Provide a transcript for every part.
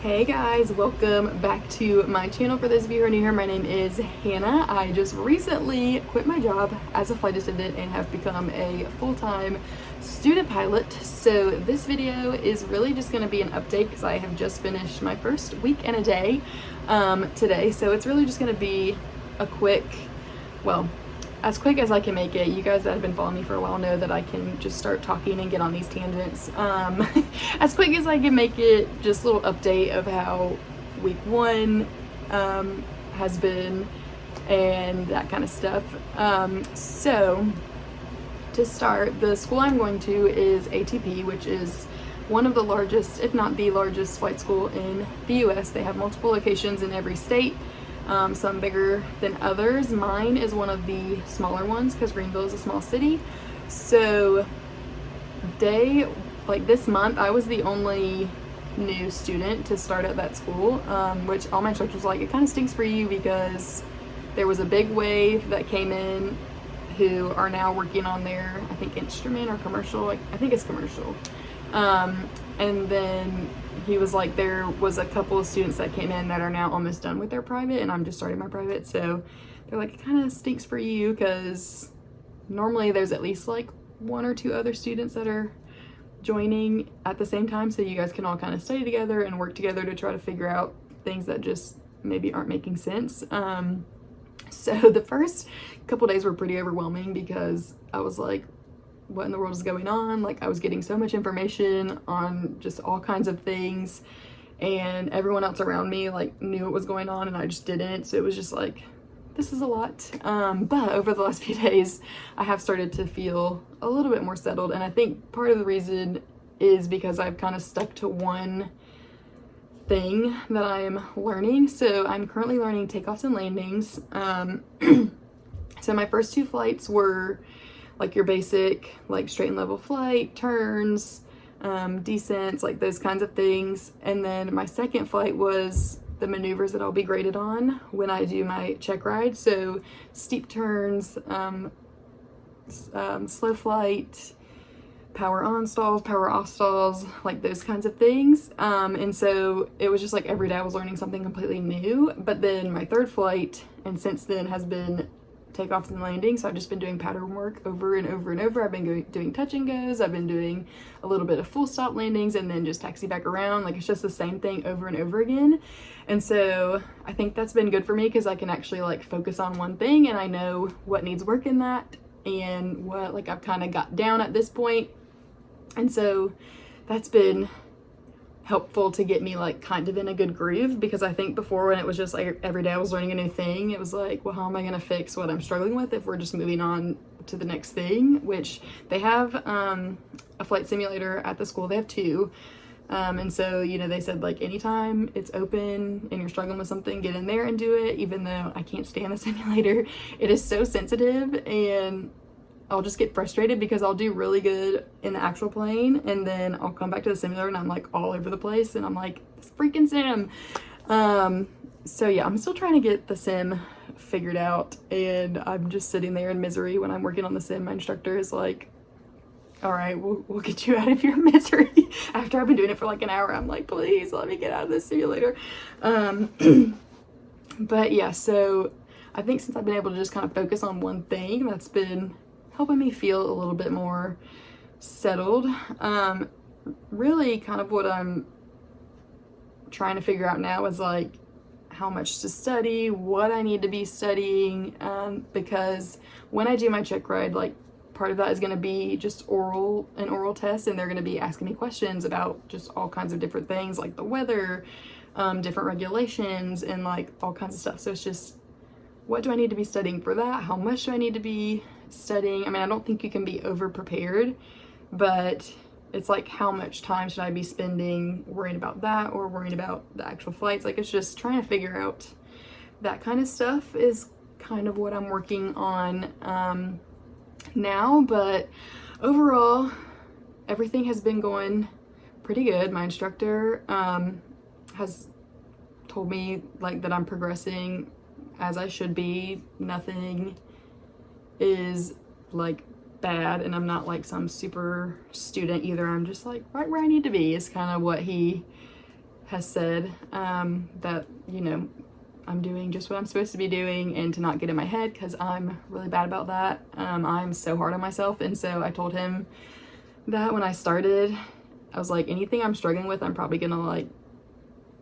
Hey guys, welcome back to my channel. For those of you who are new here, my name is Hannah. I just recently quit my job as a flight attendant and have become a full-time student pilot. So this video is really just going to be an update because I have just finished my first week and a day today. So it's really just going to be a quick, well, as quick as I can make it. You guys that have been following me for a while know that I can just start talking and get on these tangents. As quick as I can make it, just a little update of how week one has been and that kind of stuff. So to start, the school I'm going to is ATP, which is one of the largest, if not the largest, flight school in the US. They have multiple locations in every state. Some bigger than others. Mine is one of the smaller ones because Greenville is a small city. So this month, I was the only new student to start at that school, which all my instructors were like, it kind of stinks for you because there was a big wave that came in who are now working on their, I think, instrument or commercial, I think it's commercial. And then he was like, there was a couple of students that came in that are now almost done with their private, and I'm just starting my private. So they're like, it kind of stinks for you because normally there's at least like one or two other students that are joining at the same time, so you guys can all kind of study together and work together to try to figure out things that just maybe aren't making sense. So the first couple days were pretty overwhelming because I was like, what in the world is going on? Like, I was getting so much information on just all kinds of things, and everyone else around me like knew what was going on and I just didn't. So it was just like, this is a lot. But over the last few days, I have started to feel a little bit more settled, and I think part of the reason is because I've kind of stuck to one thing that I am learning. So I'm currently learning takeoffs and landings. So my first two flights were like your basic, like straight and level flight, turns, descents, like those kinds of things. And then my second flight was the maneuvers that I'll be graded on when I do my check ride. So steep turns, slow flight, power on stalls, power off stalls, like those kinds of things. And so it was just like every day I was learning something completely new. But then my third flight, and since then, has been takeoffs and landings. So I've just been doing pattern work over and over and over. I've been doing touch and goes. I've been doing a little bit of full stop landings and then just taxi back around. Like, it's just the same thing over and over again. And so I think that's been good for me because I can actually like focus on one thing, and I know what needs work in that and what like I've kind of got down at this point. And so that's been helpful to get me like kind of in a good groove, because I think before, when it was just like every day I was learning a new thing, it was like, well, how am I going to fix what I'm struggling with if we're just moving on to the next thing? Which they have a flight simulator at the school. They have two. And so, you know, they said like anytime it's open and you're struggling with something, get in there and do it. Even though I can't stand the simulator, it is so sensitive, and I'll just get frustrated because I'll do really good in the actual plane, and then I'll come back to the simulator and I'm like all over the place, and I'm like, this freaking sim. So yeah, I'm still trying to get the sim figured out, and I'm just sitting there in misery when I'm working on the sim. My instructor is like, all right, we'll get you out of your misery. After I've been doing it for like an hour, I'm like, please let me get out of this simulator. But yeah, so I think since I've been able to just kind of focus on one thing, that's been helping me feel a little bit more settled. Really kind of what I'm trying to figure out now is like how much to study, what I need to be studying, because when I do my check ride, like part of that is going to be just an oral test, and they're going to be asking me questions about just all kinds of different things like the weather, different regulations, and like all kinds of stuff. So it's just, what do I need to be studying for that? How much do I need to be studying? I mean, I don't think you can be over prepared, but it's like, how much time should I be spending worrying about that or worrying about the actual flights? Like, it's just trying to figure out that kind of stuff is kind of what I'm working on now. But overall, everything has been going pretty good. My instructor has told me like that I'm progressing as I should be. Nothing is like bad, and I'm not like some super student either. I'm just like right where I need to be is kind of what he has said that, you know, I'm doing just what I'm supposed to be doing and to not get in my head, because I'm really bad about that. I'm so hard on myself, and so I told him that when I started, I was like, anything I'm struggling with, I'm probably gonna like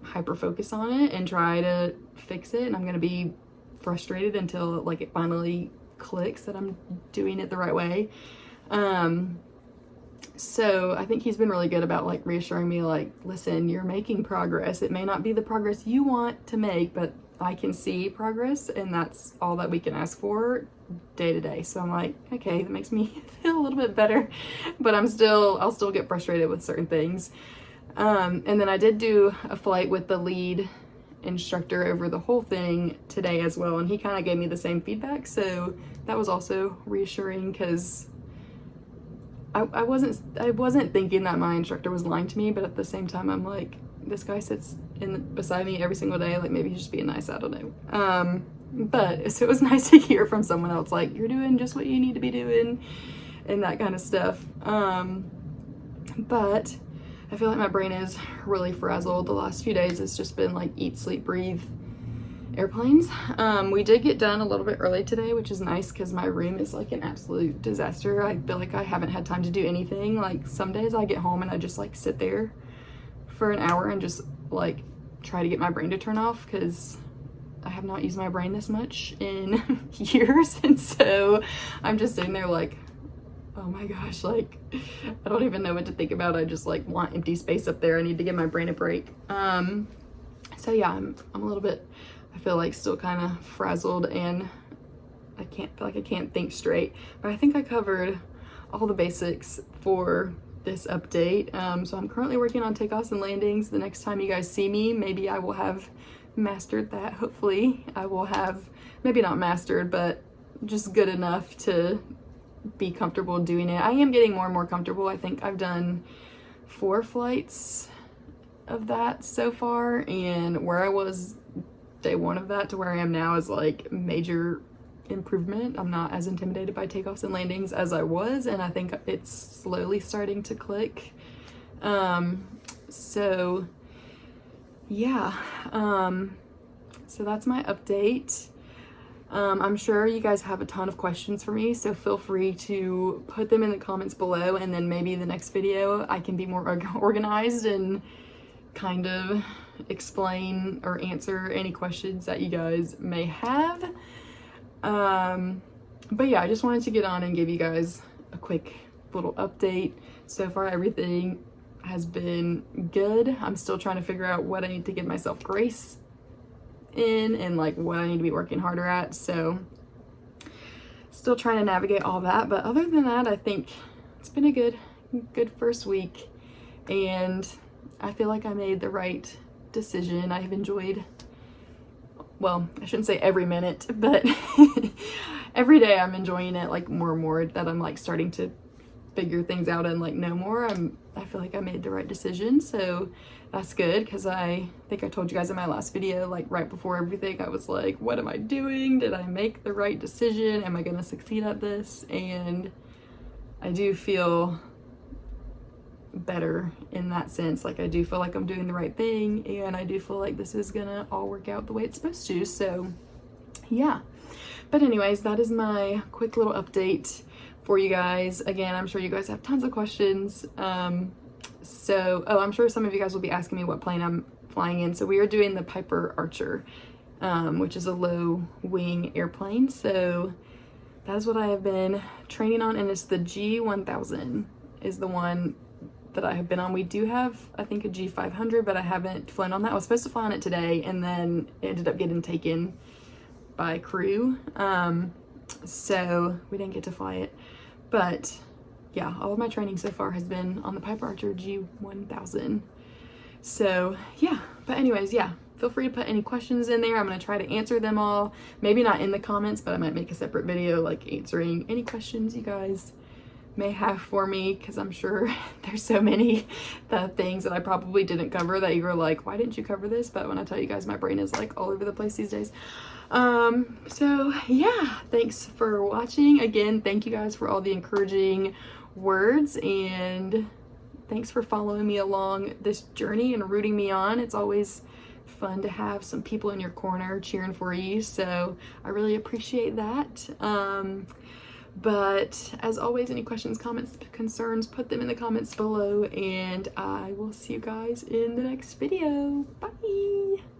hyper focus on it and try to fix it, and I'm gonna be frustrated until like it finally clicks that I'm doing it the right way. So I think he's been really good about like reassuring me, like, listen, you're making progress. It may not be the progress you want to make, but I can see progress, and that's all that we can ask for day to day. So I'm like, okay, that makes me feel a little bit better, but I'll still get frustrated with certain things. And then I did do a flight with the lead instructor over the whole thing today as well, and he kind of gave me the same feedback, so that was also reassuring, because I wasn't thinking that my instructor was lying to me, but at the same time I'm like, this guy sits beside me every single day, like maybe he's just being nice, I don't know. But so it was nice to hear from someone else, like, you're doing just what you need to be doing and that kind of stuff. But I feel like my brain is really frazzled. The last few days it's just been like eat, sleep, breathe airplanes. We did get done a little bit early today, which is nice, because my room is like an absolute disaster. I feel like I haven't had time to do anything. Like some days I get home and I just like sit there for an hour and just like try to get my brain to turn off, because I have not used my brain this much in years, and so I'm just sitting there like, oh my gosh, like I don't even know what to think about. I just like want empty space up there. I need to give my brain a break. So yeah, I'm a little bit, I feel like still kind of frazzled, and I feel like I can't think straight, but I think I covered all the basics for this update. So I'm currently working on takeoffs and landings. The next time you guys see me, maybe I will have mastered that. Hopefully I will have, maybe not mastered, but just good enough to be comfortable doing it. I am getting more and more comfortable. I think I've done 4 flights of that so far, and where I was day 1 of that to where I am now is like major improvement. I'm not as intimidated by takeoffs and landings as I was, and I think it's slowly starting to click. So yeah, so that's my update. I'm sure you guys have a ton of questions for me, so feel free to put them in the comments below, and then maybe the next video I can be more organized and kind of explain or answer any questions that you guys may have. But yeah, I just wanted to get on and give you guys a quick little update. So far everything has been good. I'm still trying to figure out what I need to give myself grace in, and like what I need to be working harder at. So still trying to navigate all that, but other than that, I think it's been a good first week, and I feel like I made the right decision. I've enjoyed, well, I shouldn't say every minute, but every day I'm enjoying it like more and more, that I'm like starting to figure things out and like know more. I feel like I made the right decision, so that's good, because I think I told you guys in my last video, like right before everything, I was like, what am I doing? Did I make the right decision? Am I gonna succeed at this? And I do feel better in that sense. Like I do feel like I'm doing the right thing, and I do feel like this is gonna all work out the way it's supposed to. So yeah, but anyways, that is my quick little update for you guys. Again, I'm sure you guys have tons of questions. I'm sure some of you guys will be asking me what plane I'm flying in. So we are doing the Piper Archer, which is a low wing airplane. So that's what I have been training on, and it's the G1000 is the one that I have been on. We do have, I think, a G500, but I haven't flown on that. I was supposed to fly on it today, and then it ended up getting taken by crew. So we didn't get to fly it, but yeah, all of my training so far has been on the Piper Archer G1000. So yeah, but anyways, yeah, feel free to put any questions in there. I'm going to try to answer them all. Maybe not in the comments, but I might make a separate video like answering any questions you guys may have for me, because I'm sure there's so many things that I probably didn't cover that you're like, why didn't you cover this? But when I tell you guys, my brain is like all over the place these days. So yeah, thanks for watching. Again, thank you guys for all the encouraging words, and thanks for following me along this journey and rooting me on. It's always fun to have some people in your corner cheering for you, so I really appreciate that. But as always, any questions, comments, concerns, put them in the comments below, and I will see you guys in the next video. Bye!